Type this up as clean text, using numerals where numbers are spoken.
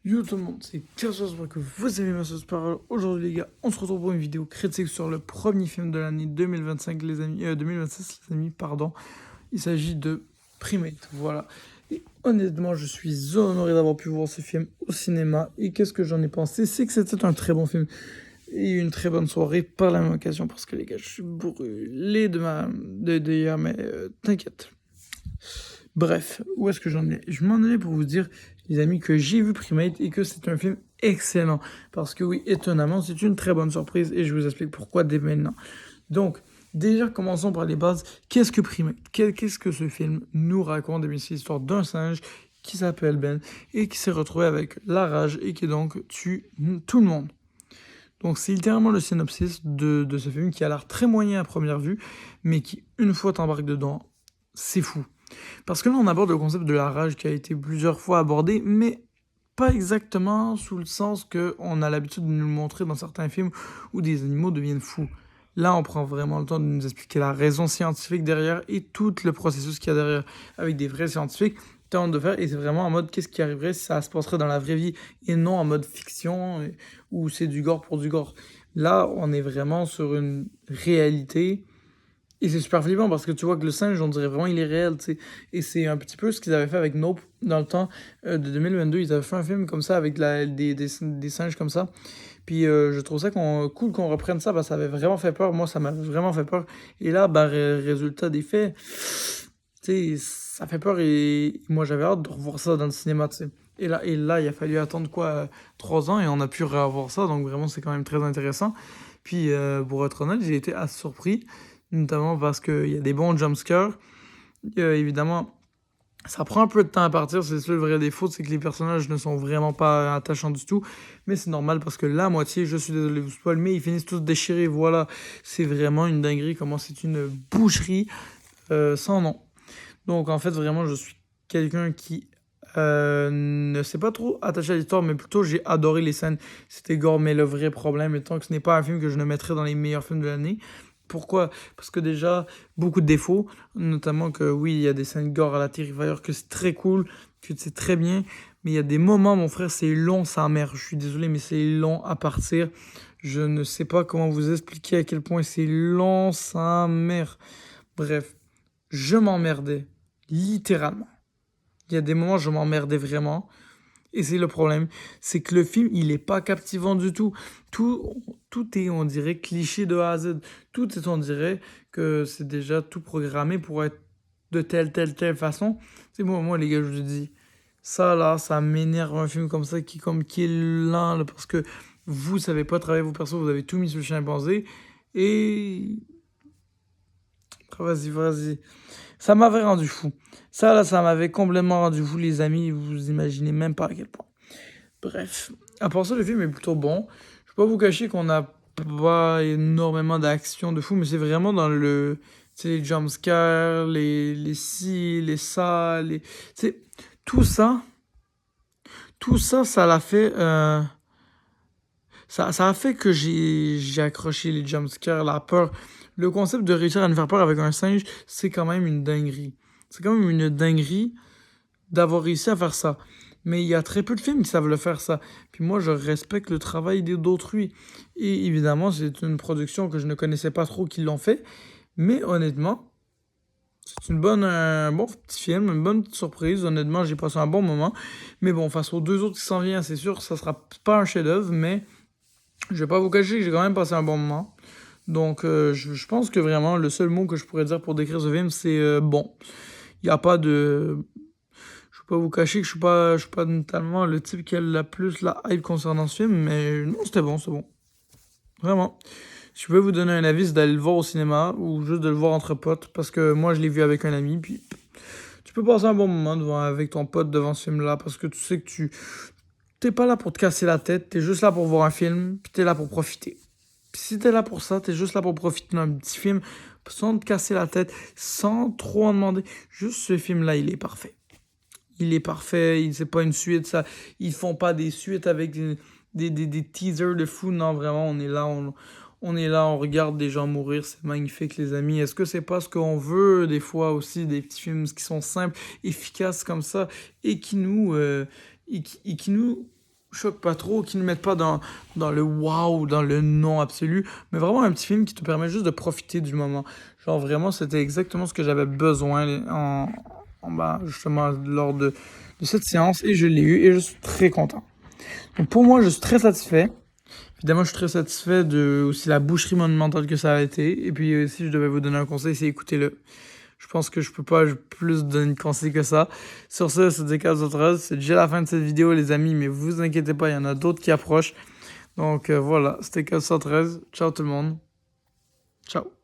Yo tout le monde, c'est Pierre, j'espère que vous aimez ma sauce parole. Aujourd'hui les gars, on se retrouve pour une vidéo critique sur le premier film de l'année 2025 les amis, 2026 les amis, pardon. Il s'agit de Primate, voilà. Et honnêtement, je suis honoré d'avoir pu voir ce film au cinéma. Et qu'est-ce que j'en ai pensé? C'est que c'était un très bon film et une très bonne soirée par la même occasion parce que les gars, je suis brûlé de hier, mais t'inquiète. Bref, où est-ce que j'en ai? Je m'en allais pour vous dire, les amis, que j'ai vu Primate et que c'est un film excellent. Parce que oui, étonnamment, c'est une très bonne surprise et je vous explique pourquoi dès maintenant. Donc, déjà, commençons par les bases. Qu'est-ce que Primate? Qu'est-ce que ce film nous raconte? Eh bien, c'est l'histoire d'un singe qui s'appelle Ben et qui s'est retrouvé avec la rage et qui donc tue tout le monde. Donc c'est littéralement le synopsis de ce film qui a l'air très moyen à première vue, mais qui, une fois t'embarques dedans, c'est fou. Parce que là, on aborde le concept de la rage qui a été plusieurs fois abordé, mais pas exactement sous le sens qu'on a l'habitude de nous le montrer dans certains films où des animaux deviennent fous. Là, on prend vraiment le temps de nous expliquer la raison scientifique derrière et tout le processus qu'il y a derrière, avec des vrais scientifiques, temps de faire, et c'est vraiment en mode qu'est-ce qui arriverait si ça se passerait dans la vraie vie, et non en mode fiction, où c'est du gore pour du gore. Là, on est vraiment sur une réalité et c'est super flippant parce que tu vois que le singe, on dirait vraiment il est réel, tu sais. Et c'est un petit peu ce qu'ils avaient fait avec Nope dans le temps de 2022. Ils avaient fait un film comme ça avec des singes comme ça. Puis je trouve ça cool qu'on reprenne ça parce que ça avait vraiment fait peur. Moi, ça m'a vraiment fait peur. Et là, bah, résultat des faits, tu sais, ça fait peur et moi j'avais hâte de revoir ça dans le cinéma, tu sais. Et là, il a fallu attendre quoi, 3 ans et on a pu revoir ça. Donc vraiment, c'est quand même très intéressant. Puis pour être honnête, j'ai été assez surpris notamment parce qu'il y a des bons jumpscares. Évidemment, ça prend un peu de temps à partir, c'est ça le vrai défaut, c'est que les personnages ne sont vraiment pas attachants du tout, mais c'est normal parce que la moitié, je suis désolé de vous spoil, mais ils finissent tous déchirés, voilà, c'est vraiment une dinguerie, comment c'est une boucherie sans nom. Donc en fait, vraiment, je suis quelqu'un qui ne s'est pas trop attaché à l'histoire, mais plutôt j'ai adoré les scènes. C'était gore, mais le vrai problème étant que ce n'est pas un film que je ne mettrais dans les meilleurs films de l'année. Pourquoi? Parce que déjà, beaucoup de défauts, notamment que oui, il y a des scènes gore à la Terrifier, que c'est très cool, que c'est très bien, mais il y a des moments, mon frère, c'est long, sa mère. Je suis désolé, mais c'est long à partir. Je ne sais pas comment vous expliquer à quel point c'est long, sa mère. Bref, je m'emmerdais, littéralement. Il y a des moments où je m'emmerdais vraiment. Et c'est le problème, c'est que le film, il est pas captivant du tout. Tout est, on dirait, cliché de A à Z. Tout est, on dirait, que c'est déjà tout programmé pour être de telle façon. C'est moi, les gars, je vous dis, ça là, ça m'énerve un film comme ça qui est lent, là, parce que vous savez pas travailler vos persos, vous avez tout mis sur le chimpanzé. Et vas-y. Ça m'avait rendu fou. Ça, là, ça m'avait complètement rendu fou, les amis. Vous imaginez même pas à quel point. Bref. À part ça, le film est plutôt bon. Je peux pas vous cacher qu'on n'a pas énormément d'action de fou, mais c'est vraiment dans le. Tu sais, les jumpscares, les ci, les ça, les. Tu sais, tout ça. Tout ça, ça l'a fait. Ça a fait que j'ai accroché les jumpscares, la peur. Le concept de réussir à nous faire peur avec un singe, c'est quand même une dinguerie. C'est quand même une dinguerie d'avoir réussi à faire ça. Mais il y a très peu de films qui savent le faire ça. Puis moi, je respecte le travail d'autrui. Et évidemment, c'est une production que je ne connaissais pas trop qui l'ont fait. Mais honnêtement, c'est un bon petit film, une bonne petite surprise. Honnêtement, j'ai passé un bon moment. Mais bon, face aux deux autres qui s'en viennent, c'est sûr, ça sera pas un chef-d'œuvre, mais je vais pas vous cacher que j'ai quand même passé un bon moment. Donc, je pense que vraiment, le seul mot que je pourrais dire pour décrire ce film, c'est bon. Il n'y a pas de. Je vais pas vous cacher que je suis pas totalement le type qui a la plus la hype concernant ce film, mais non, c'était bon, c'est bon. Vraiment. Si je peux vous donner un avis, c'est d'aller le voir au cinéma ou juste de le voir entre potes, parce que moi, je l'ai vu avec un ami, puis tu peux passer un bon moment avec ton pote devant ce film-là, parce que tu sais que t'es pas là pour te casser la tête, t'es juste là pour voir un film, puis t'es là pour profiter. Puis si t'es là pour ça, t'es juste là pour profiter d'un petit film, sans te casser la tête, sans trop en demander. Juste ce film-là, il est parfait. Il est parfait, c'est pas une suite, ça. Ils font pas des suites avec des teasers de fou. Non, vraiment, on est là, on regarde des gens mourir, c'est magnifique, les amis. Est-ce que c'est pas ce qu'on veut, des fois aussi, des petits films qui sont simples, efficaces comme ça, et qui nous choque pas trop, qui ne mettent pas dans le waouh, dans le non absolu, mais vraiment un petit film qui te permet juste de profiter du moment. Genre vraiment, c'était exactement ce que j'avais besoin justement lors de cette séance et je l'ai eu et je suis très content. Donc pour moi, je suis très satisfait. Évidemment, je suis très satisfait de aussi la boucherie monumentale que ça a été. Et puis, si je devais vous donner un conseil, c'est écoutez-le. Je pense que je peux pas plus donner de conseils que ça. Sur ce, c'était 413. C'est déjà la fin de cette vidéo, les amis, mais vous inquiétez pas, il y en a d'autres qui approchent. Donc voilà, c'était 413. Ciao tout le monde. Ciao.